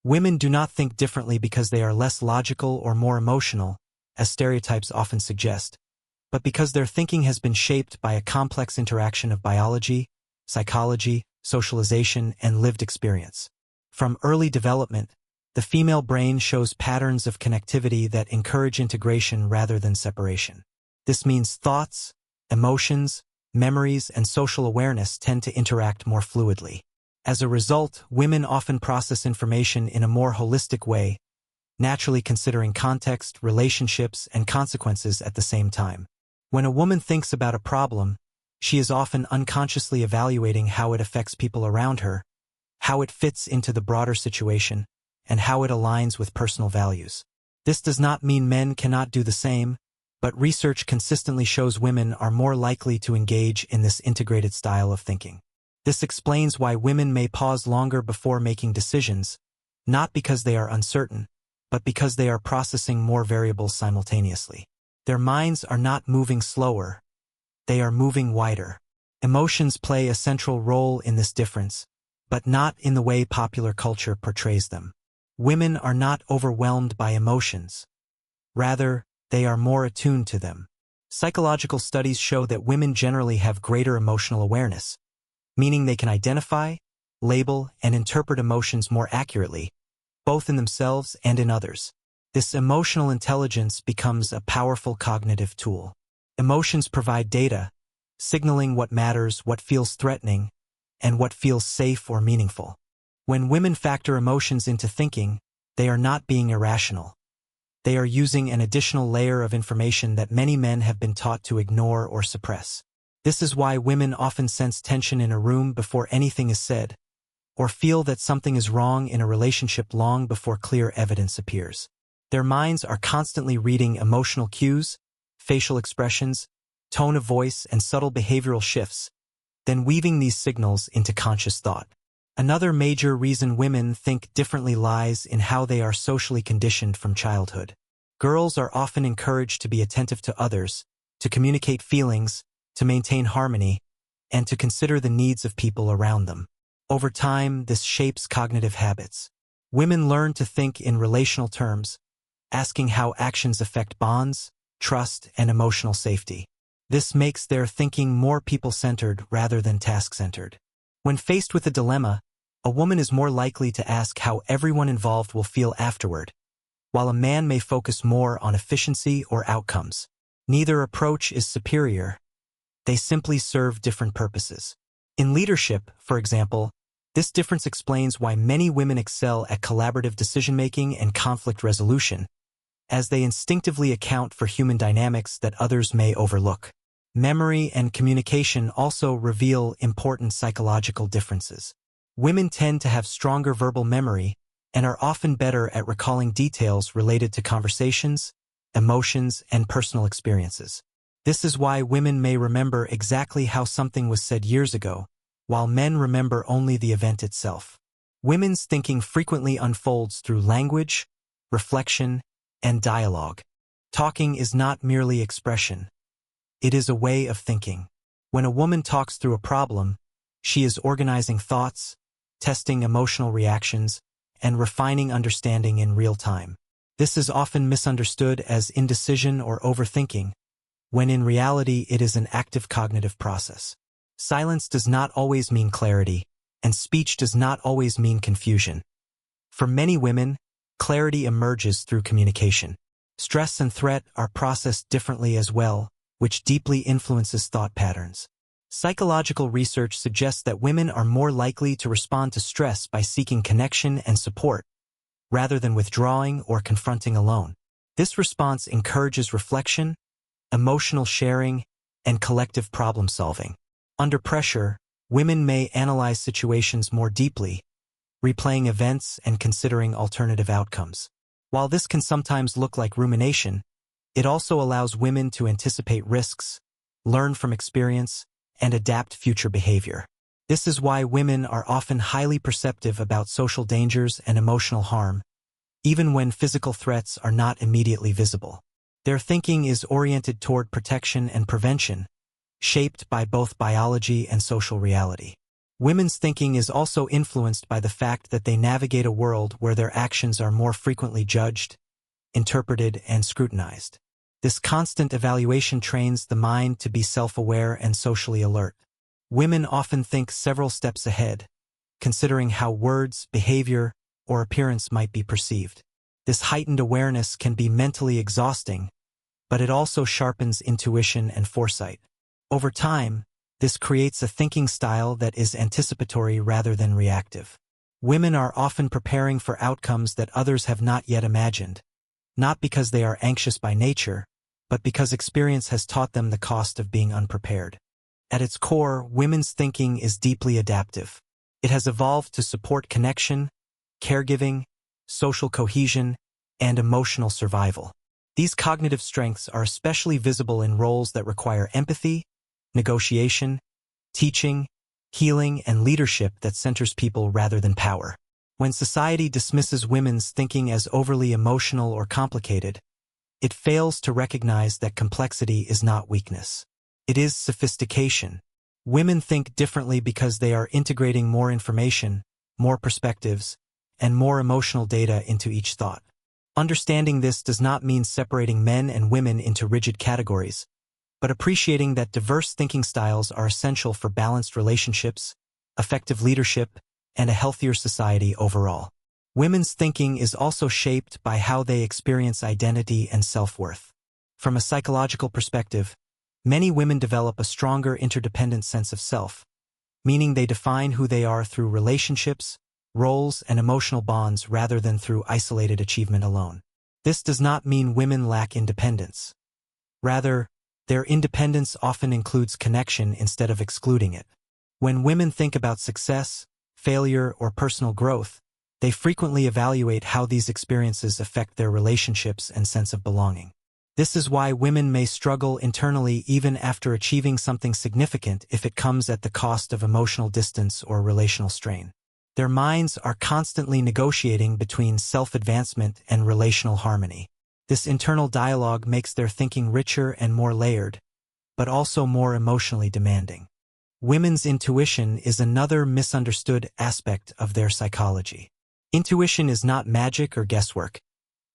Women do not think differently because they are less logical or more emotional, as stereotypes often suggest, but because their thinking has been shaped by a complex interaction of biology, psychology, socialization, and lived experience. From early development, the female brain shows patterns of connectivity that encourage integration rather than separation. This means thoughts, emotions, memories, and social awareness tend to interact more fluidly. As a result, women often process information in a more holistic way, naturally considering context, relationships, and consequences at the same time. When a woman thinks about a problem, she is often unconsciously evaluating how it affects people around her, how it fits into the broader situation, and how it aligns with personal values. This does not mean men cannot do the same, but research consistently shows women are more likely to engage in this integrated style of thinking. This explains why women may pause longer before making decisions, not because they are uncertain, but because they are processing more variables simultaneously. Their minds are not moving slower, they are moving wider. Emotions play a central role in this difference, but not in the way popular culture portrays them. Women are not overwhelmed by emotions. Rather, they are more attuned to them. Psychological studies show that women generally have greater emotional awareness, meaning they can identify, label, and interpret emotions more accurately, both in themselves and in others. This emotional intelligence becomes a powerful cognitive tool. Emotions provide data, signaling what matters, what feels threatening, and what feels safe or meaningful. When women factor emotions into thinking, they are not being irrational. They are using an additional layer of information that many men have been taught to ignore or suppress. This is why women often sense tension in a room before anything is said, or feel that something is wrong in a relationship long before clear evidence appears. Their minds are constantly reading emotional cues, facial expressions, tone of voice, and subtle behavioral shifts, then weaving these signals into conscious thought. Another major reason women think differently lies in how they are socially conditioned from childhood. Girls are often encouraged to be attentive to others, to communicate feelings, to maintain harmony, and to consider the needs of people around them. Over time, this shapes cognitive habits. Women learn to think in relational terms, asking how actions affect bonds, trust, and emotional safety. This makes their thinking more people-centered rather than task-centered. When faced with a dilemma, a woman is more likely to ask how everyone involved will feel afterward, while a man may focus more on efficiency or outcomes. Neither approach is superior. They simply serve different purposes. In leadership, for example, this difference explains why many women excel at collaborative decision-making and conflict resolution, as they instinctively account for human dynamics that others may overlook. Memory and communication also reveal important psychological differences. Women tend to have stronger verbal memory and are often better at recalling details related to conversations, emotions, and personal experiences. This is why women may remember exactly how something was said years ago, while men remember only the event itself. Women's thinking frequently unfolds through language, reflection, and dialogue. Talking is not merely expression. It is a way of thinking. When a woman talks through a problem, she is organizing thoughts, testing emotional reactions, and refining understanding in real time. This is often misunderstood as indecision or overthinking, when in reality it is an active cognitive process. Silence does not always mean clarity, and speech does not always mean confusion. For many women, clarity emerges through communication. Stress and threat are processed differently as well, which deeply influences thought patterns. Psychological research suggests that women are more likely to respond to stress by seeking connection and support, rather than withdrawing or confronting alone. This response encourages reflection, emotional sharing, and collective problem-solving. Under pressure, women may analyze situations more deeply, replaying events and considering alternative outcomes. While this can sometimes look like rumination, it also allows women to anticipate risks, learn from experience, and adapt future behavior. This is why women are often highly perceptive about social dangers and emotional harm, even when physical threats are not immediately visible. Their thinking is oriented toward protection and prevention, shaped by both biology and social reality. Women's thinking is also influenced by the fact that they navigate a world where their actions are more frequently judged, interpreted, and scrutinized. This constant evaluation trains the mind to be self-aware and socially alert. Women often think several steps ahead, considering how words, behavior, or appearance might be perceived. This heightened awareness can be mentally exhausting, but it also sharpens intuition and foresight. Over time, this creates a thinking style that is anticipatory rather than reactive. Women are often preparing for outcomes that others have not yet imagined, not because they are anxious by nature, but because experience has taught them the cost of being unprepared. At its core, women's thinking is deeply adaptive. It has evolved to support connection, caregiving, social cohesion, and emotional survival. These cognitive strengths are especially visible in roles that require empathy, negotiation, teaching, healing, and leadership that centers people rather than power. When society dismisses women's thinking as overly emotional or complicated, it fails to recognize that complexity is not weakness. It is sophistication. Women think differently because they are integrating more information, more perspectives, and more emotional data into each thought. Understanding this does not mean separating men and women into rigid categories, but appreciating that diverse thinking styles are essential for balanced relationships, effective leadership, and a healthier society overall. Women's thinking is also shaped by how they experience identity and self-worth. From a psychological perspective, many women develop a stronger interdependent sense of self, meaning they define who they are through relationships, roles, and emotional bonds rather than through isolated achievement alone. This does not mean women lack independence. Rather, their independence often includes connection instead of excluding it. When women think about success, failure, or personal growth, they frequently evaluate how these experiences affect their relationships and sense of belonging. This is why women may struggle internally even after achieving something significant if it comes at the cost of emotional distance or relational strain. Their minds are constantly negotiating between self-advancement and relational harmony. This internal dialogue makes their thinking richer and more layered, but also more emotionally demanding. Women's intuition is another misunderstood aspect of their psychology. Intuition is not magic or guesswork.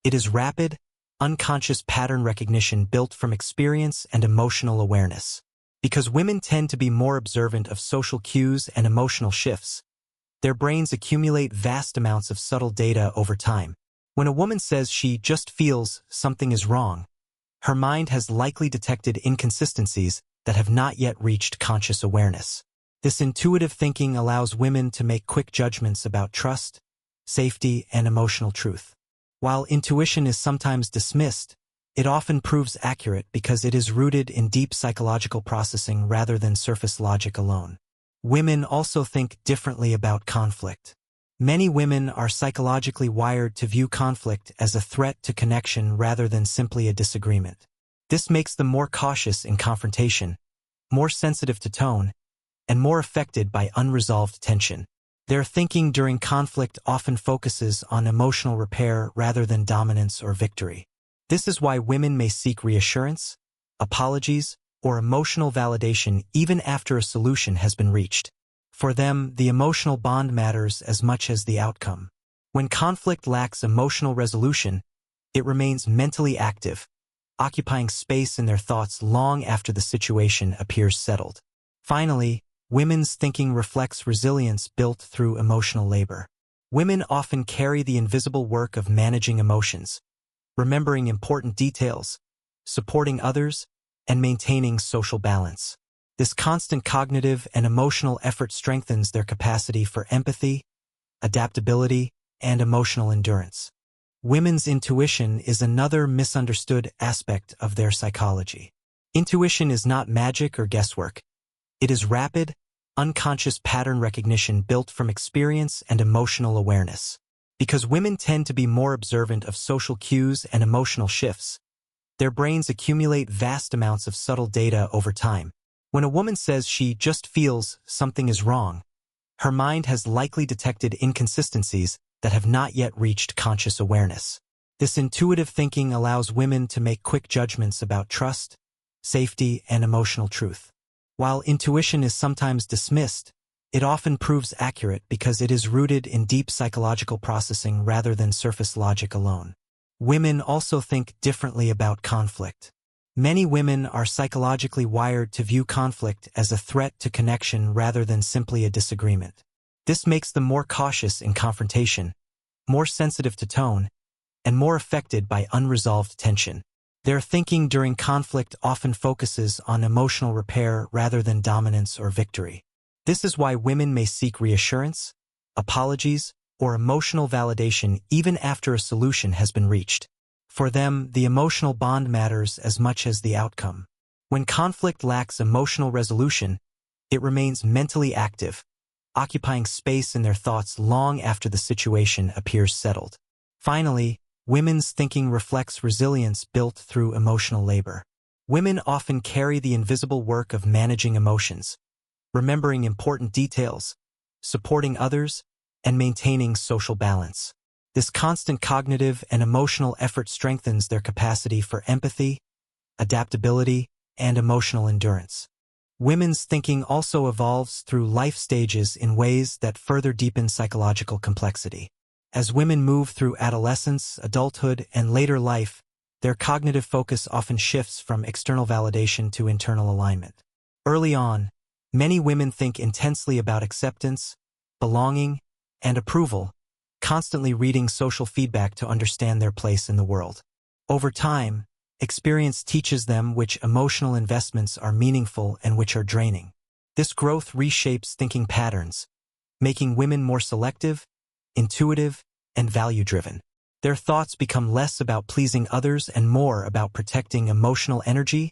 It is rapid, unconscious pattern recognition built from experience and emotional awareness. Because women tend to be more observant of social cues and emotional shifts, their brains accumulate vast amounts of subtle data over time. When a woman says she just feels something is wrong, her mind has likely detected inconsistencies that have not yet reached conscious awareness. This intuitive thinking allows women to make quick judgments about trust, safety, and emotional truth. While intuition is sometimes dismissed, it often proves accurate because it is rooted in deep psychological processing rather than surface logic alone. Women also think differently about conflict. Many women are psychologically wired to view conflict as a threat to connection rather than simply a disagreement. This makes them more cautious in confrontation, more sensitive to tone, and more affected by unresolved tension. Their thinking during conflict often focuses on emotional repair rather than dominance or victory. This is why women may seek reassurance, apologies, or emotional validation even after a solution has been reached. For them, the emotional bond matters as much as the outcome. When conflict lacks emotional resolution, it remains mentally active, occupying space in their thoughts long after the situation appears settled. Finally, women's thinking reflects resilience built through emotional labor. Women often carry the invisible work of managing emotions, remembering important details, supporting others, and maintaining social balance. This constant cognitive and emotional effort strengthens their capacity for empathy, adaptability, and emotional endurance. Women's intuition is another misunderstood aspect of their psychology. Intuition is not magic or guesswork. It is rapid, unconscious pattern recognition built from experience and emotional awareness. Because women tend to be more observant of social cues and emotional shifts, their brains accumulate vast amounts of subtle data over time. When a woman says she just feels something is wrong, her mind has likely detected inconsistencies that have not yet reached conscious awareness. This intuitive thinking allows women to make quick judgments about trust, safety, and emotional truth. While intuition is sometimes dismissed, It often proves accurate because it is rooted in deep psychological processing rather than surface logic alone. Women also think differently about conflict. Many women are psychologically wired to view conflict as a threat to connection rather than simply a disagreement. This makes them more cautious in confrontation, more sensitive to tone, and more affected by unresolved tension. Their thinking during conflict often focuses on emotional repair rather than dominance or victory. This is why women may seek reassurance, apologies, or emotional validation even after a solution has been reached. For them, the emotional bond matters as much as the outcome. When conflict lacks emotional resolution, it remains mentally active, occupying space in their thoughts long after the situation appears settled. Finally, women's thinking reflects resilience built through emotional labor. Women often carry the invisible work of managing emotions, remembering important details, supporting others, and maintaining social balance. This constant cognitive and emotional effort strengthens their capacity for empathy, adaptability, and emotional endurance. Women's thinking also evolves through life stages in ways that further deepen psychological complexity. As women move through adolescence, adulthood, and later life, their cognitive focus often shifts from external validation to internal alignment. Early on, many women think intensely about acceptance, belonging, and approval, constantly reading social feedback to understand their place in the world. Over time, experience teaches them which emotional investments are meaningful and which are draining. This growth reshapes thinking patterns, making women more selective, intuitive, and value-driven. Their thoughts become less about pleasing others and more about protecting emotional energy,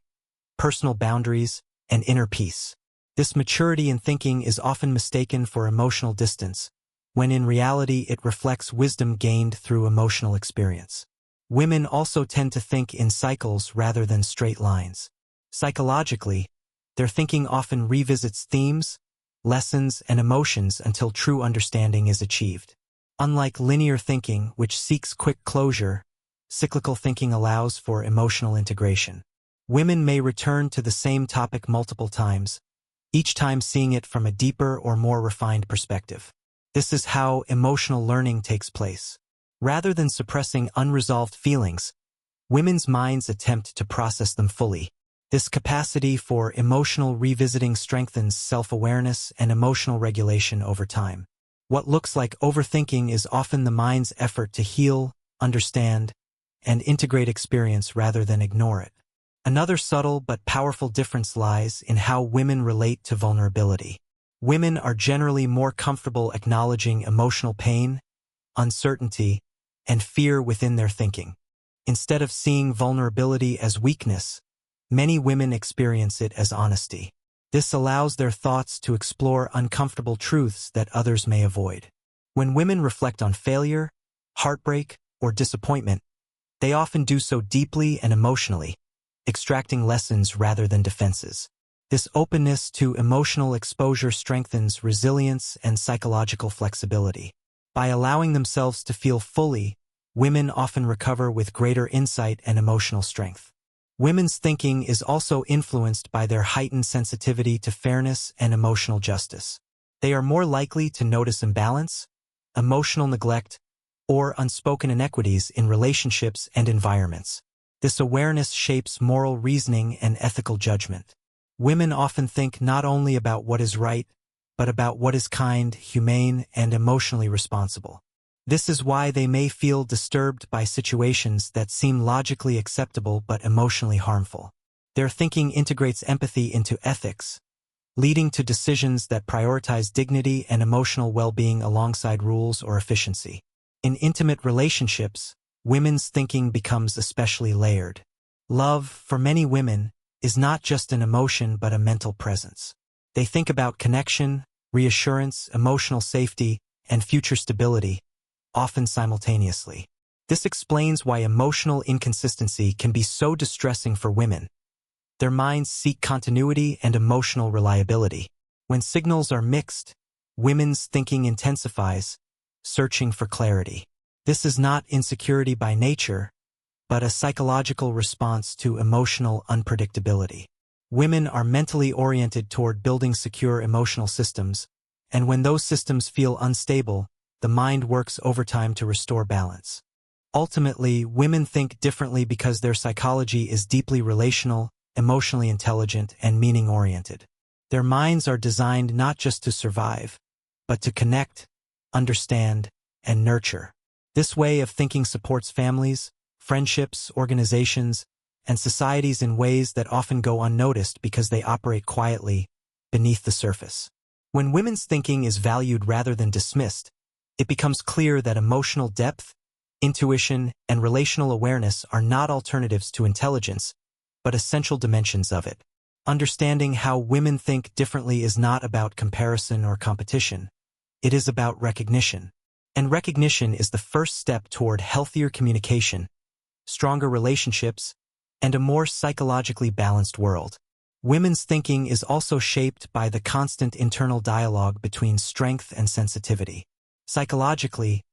personal boundaries, and inner peace. This maturity in thinking is often mistaken for emotional distance, when in reality it reflects wisdom gained through emotional experience. Women also tend to think in cycles rather than straight lines. Psychologically, their thinking often revisits themes, lessons, and emotions until true understanding is achieved. Unlike linear thinking, which seeks quick closure, cyclical thinking allows for emotional integration. Women may return to the same topic multiple times, each time seeing it from a deeper or more refined perspective. This is how emotional learning takes place. Rather than suppressing unresolved feelings, women's minds attempt to process them fully. This capacity for emotional revisiting strengthens self-awareness and emotional regulation over time. What looks like overthinking is often the mind's effort to heal, understand, and integrate experience rather than ignore it. Another subtle but powerful difference lies in how women relate to vulnerability. Women are generally more comfortable acknowledging emotional pain, uncertainty, and fear within their thinking. Instead of seeing vulnerability as weakness, many women experience it as honesty. This allows their thoughts to explore uncomfortable truths that others may avoid. When women reflect on failure, heartbreak, or disappointment, they often do so deeply and emotionally, extracting lessons rather than defenses. This openness to emotional exposure strengthens resilience and psychological flexibility. By allowing themselves to feel fully, women often recover with greater insight and emotional strength. Women's thinking is also influenced by their heightened sensitivity to fairness and emotional justice. They are more likely to notice imbalance, emotional neglect, or unspoken inequities in relationships and environments. This awareness shapes moral reasoning and ethical judgment. Women often think not only about what is right, but about what is kind, humane, and emotionally responsible. This is why they may feel disturbed by situations that seem logically acceptable but emotionally harmful. Their thinking integrates empathy into ethics, leading to decisions that prioritize dignity and emotional well-being alongside rules or efficiency. In intimate relationships, women's thinking becomes especially layered. Love, for many women, is not just an emotion but a mental presence. They think about connection, reassurance, emotional safety, and future stability, often simultaneously. This explains why emotional inconsistency can be so distressing for women. Their minds seek continuity and emotional reliability. When signals are mixed, women's thinking intensifies, searching for clarity. This is not insecurity by nature, but a psychological response to emotional unpredictability. Women are mentally oriented toward building secure emotional systems, And when those systems feel unstable, the mind works overtime to restore balance. Ultimately, women think differently because their psychology is deeply relational, emotionally intelligent, and meaning-oriented. Their minds are designed not just to survive, but to connect, understand, and nurture. This way of thinking supports families, friendships, organizations, and societies in ways that often go unnoticed because they operate quietly, beneath the surface. When women's thinking is valued rather than dismissed, it becomes clear that emotional depth, intuition, and relational awareness are not alternatives to intelligence, but essential dimensions of it. Understanding how women think differently is not about comparison or competition. It is about recognition. And recognition is the first step toward healthier communication, stronger relationships, and a more psychologically balanced world. Women's thinking is also shaped by the constant internal dialogue between strength and sensitivity. Psychologically,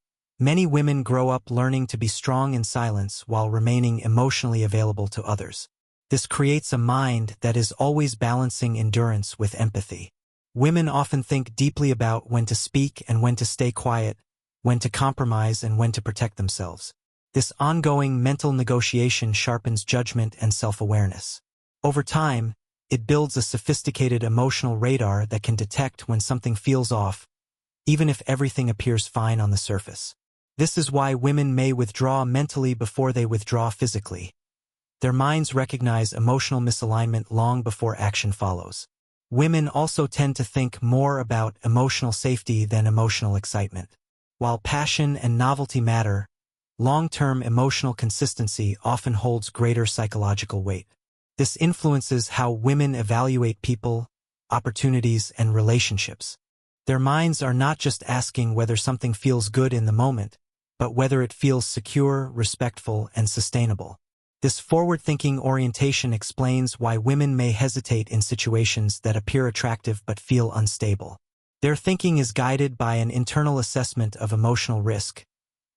many women grow up learning to be strong in silence while remaining emotionally available to others. This creates a mind that is always balancing endurance with empathy. Women often think deeply about when to speak and when to stay quiet, when to compromise and when to protect themselves. This ongoing mental negotiation sharpens judgment and self-awareness. Over time, it builds a sophisticated emotional radar that can detect when something feels off, even if everything appears fine on the surface. This is why women may withdraw mentally before they withdraw physically. Their minds recognize emotional misalignment long before action follows. Women also tend to think more about emotional safety than emotional excitement. While passion and novelty matter, long-term emotional consistency often holds greater psychological weight. This influences how women evaluate people, opportunities, and relationships. Their minds are not just asking whether something feels good in the moment, but whether it feels secure, respectful, and sustainable. This forward-thinking orientation explains why women may hesitate in situations that appear attractive but feel unstable. Their thinking is guided by an internal assessment of emotional risk,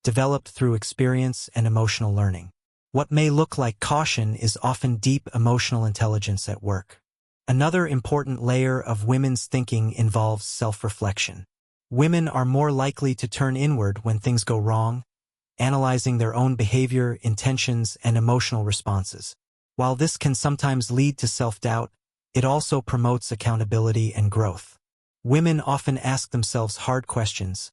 developed through experience and emotional learning. What may look like caution is often deep emotional intelligence at work. Another important layer of women's thinking involves self-reflection. Women are more likely to turn inward when things go wrong, analyzing their own behavior, intentions, and emotional responses. While this can sometimes lead to self-doubt, it also promotes accountability and growth. Women often ask themselves hard questions,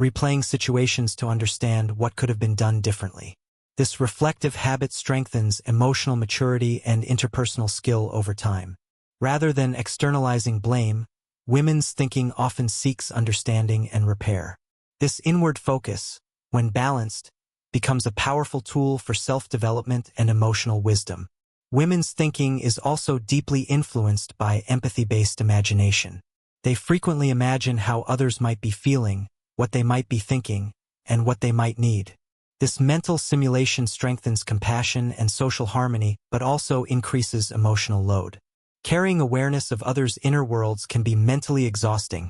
replaying situations to understand what could have been done differently. This reflective habit strengthens emotional maturity and interpersonal skill over time. Rather than externalizing blame, women's thinking often seeks understanding and repair. This inward focus, when balanced, becomes a powerful tool for self-development and emotional wisdom. Women's thinking is also deeply influenced by empathy-based imagination. They frequently imagine how others might be feeling, what they might be thinking, and what they might need. This mental simulation strengthens compassion and social harmony, but also increases emotional load. Carrying awareness of others' inner worlds can be mentally exhausting,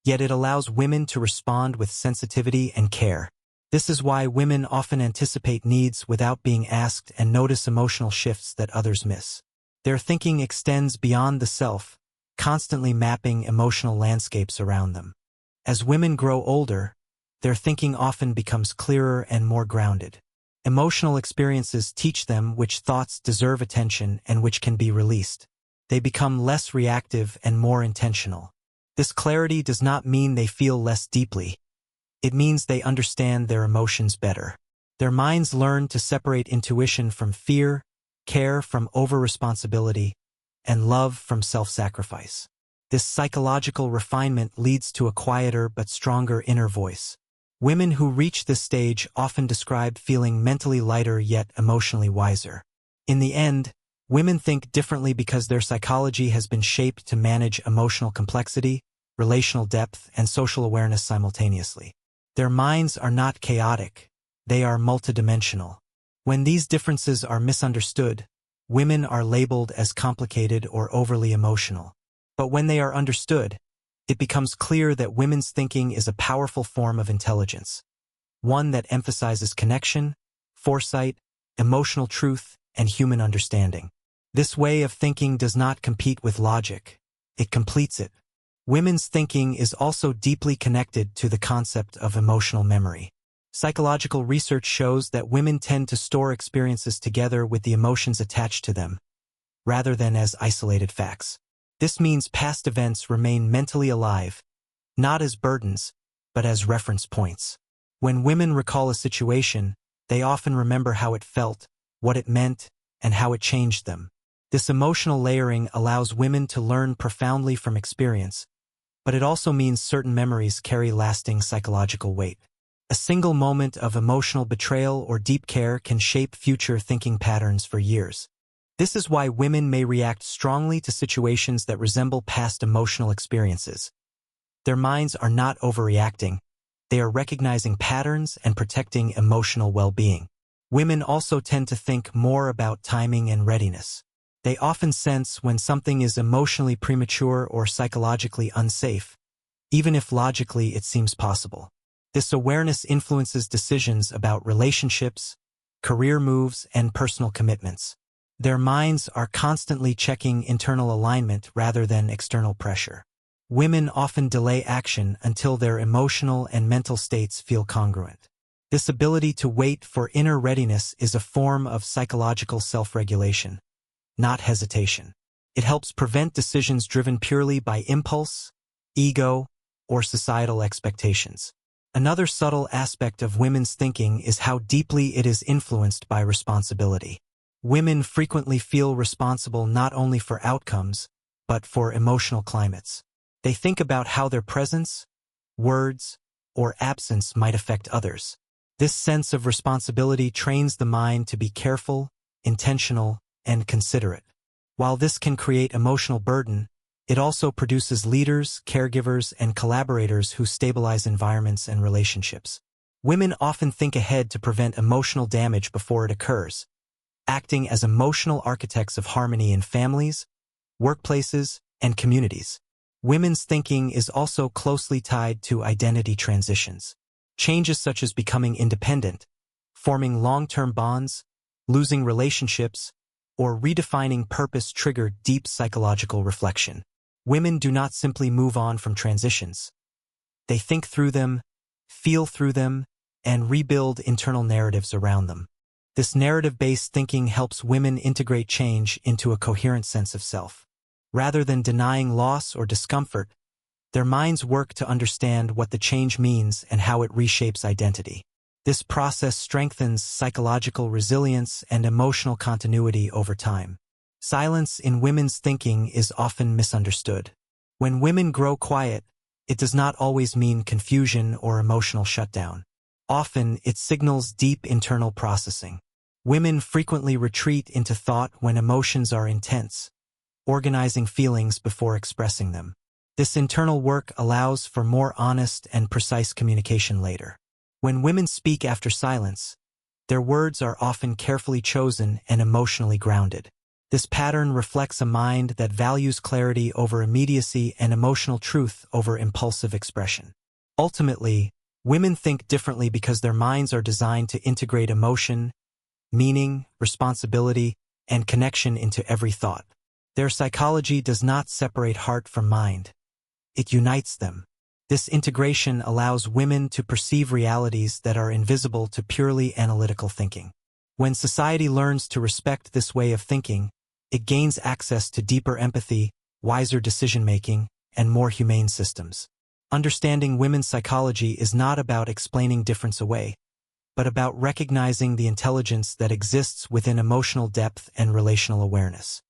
yet it allows women to respond with sensitivity and care. This is why women often anticipate needs without being asked and notice emotional shifts that others miss. Their thinking extends beyond the self, constantly mapping emotional landscapes around them. As women grow older, their thinking often becomes clearer and more grounded. Emotional experiences teach them which thoughts deserve attention and which can be released. They become less reactive and more intentional. This clarity does not mean they feel less deeply. It means they understand their emotions better. Their minds learn to separate intuition from fear, care from over-responsibility, and love from self-sacrifice. This psychological refinement leads to a quieter but stronger inner voice. Women who reach this stage often describe feeling mentally lighter yet emotionally wiser. In the end, women think differently because their psychology has been shaped to manage emotional complexity, relational depth, and social awareness simultaneously. Their minds are not chaotic, they are multidimensional. When these differences are misunderstood, women are labeled as complicated or overly emotional. But when they are understood, it becomes clear that women's thinking is a powerful form of intelligence, one that emphasizes connection, foresight, emotional truth, and human understanding. This way of thinking does not compete with logic, it completes it. Women's thinking is also deeply connected to the concept of emotional memory. Psychological research shows that women tend to store experiences together with the emotions attached to them, rather than as isolated facts. This means past events remain mentally alive, not as burdens, but as reference points. When women recall a situation, they often remember how it felt, what it meant, and how it changed them. This emotional layering allows women to learn profoundly from experience, but it also means certain memories carry lasting psychological weight. A single moment of emotional betrayal or deep care can shape future thinking patterns for years. This is why women may react strongly to situations that resemble past emotional experiences. Their minds are not overreacting. They are recognizing patterns and protecting emotional well-being. Women also tend to think more about timing and readiness. They often sense when something is emotionally premature or psychologically unsafe, even if logically it seems possible. This awareness influences decisions about relationships, career moves, and personal commitments. Their minds are constantly checking internal alignment rather than external pressure. Women often delay action until their emotional and mental states feel congruent. This ability to wait for inner readiness is a form of psychological self-regulation, not hesitation. It helps prevent decisions driven purely by impulse, ego, or societal expectations. Another subtle aspect of women's thinking is how deeply it is influenced by responsibility. Women frequently feel responsible not only for outcomes, but for emotional climates. They think about how their presence, words, or absence might affect others. This sense of responsibility trains the mind to be careful, intentional, and considerate. While this can create emotional burden, it also produces leaders, caregivers, and collaborators who stabilize environments and relationships. Women often think ahead to prevent emotional damage before it occurs, acting as emotional architects of harmony in families, workplaces, and communities. Women's thinking is also closely tied to identity transitions. Changes such as becoming independent, forming long-term bonds, losing relationships, or redefining purpose trigger deep psychological reflection. Women do not simply move on from transitions. They think through them, feel through them, and rebuild internal narratives around them. This narrative-based thinking helps women integrate change into a coherent sense of self. Rather than denying loss or discomfort, their minds work to understand what the change means and how it reshapes identity. This process strengthens psychological resilience and emotional continuity over time. Silence in women's thinking is often misunderstood. When women grow quiet, it does not always mean confusion or emotional shutdown. Often, it signals deep internal processing. Women frequently retreat into thought when emotions are intense, organizing feelings before expressing them. This internal work allows for more honest and precise communication later. When women speak after silence, their words are often carefully chosen and emotionally grounded. This pattern reflects a mind that values clarity over immediacy and emotional truth over impulsive expression. Ultimately, women think differently because their minds are designed to integrate emotion, meaning, responsibility, and connection into every thought. Their psychology does not separate heart from mind. It unites them. This integration allows women to perceive realities that are invisible to purely analytical thinking. When society learns to respect this way of thinking, it gains access to deeper empathy, wiser decision-making, and more humane systems. Understanding women's psychology is not about explaining difference away, but about recognizing the intelligence that exists within emotional depth and relational awareness.